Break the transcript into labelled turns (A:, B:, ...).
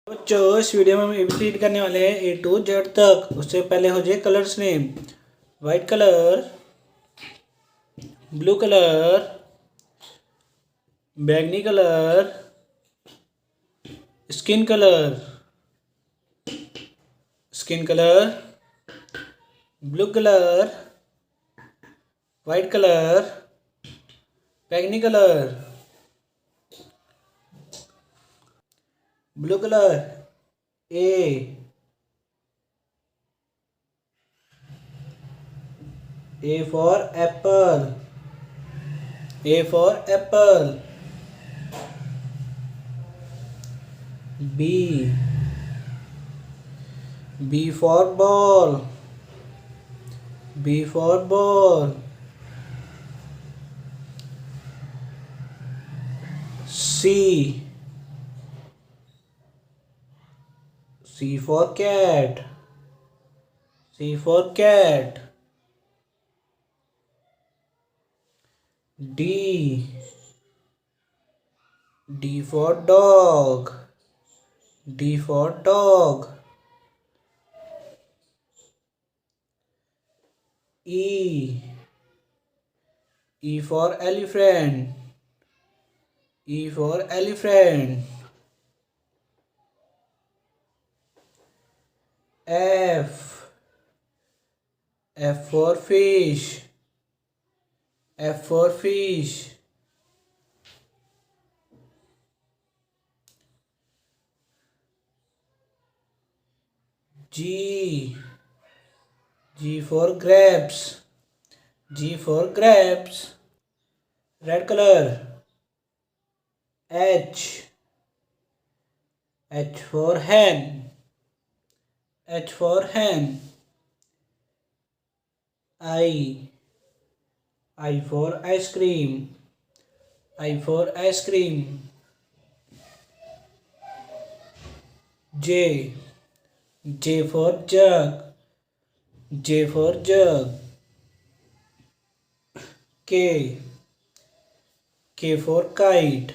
A: बच्चों इस वीडियो में हम एबीसीडी करने वाले हैं ए टू जेड तक। उससे पहले हो जाए colours name. White colour, blue colour, बैगनी colour, skin colour, blue colour, white colour, बैगनी colour, blue colour A for apple, B for ball, C for cat, D for dog, E for elephant, F for fish, G for grapes, red color, H for hen, I for ice cream, J for jug, K for kite,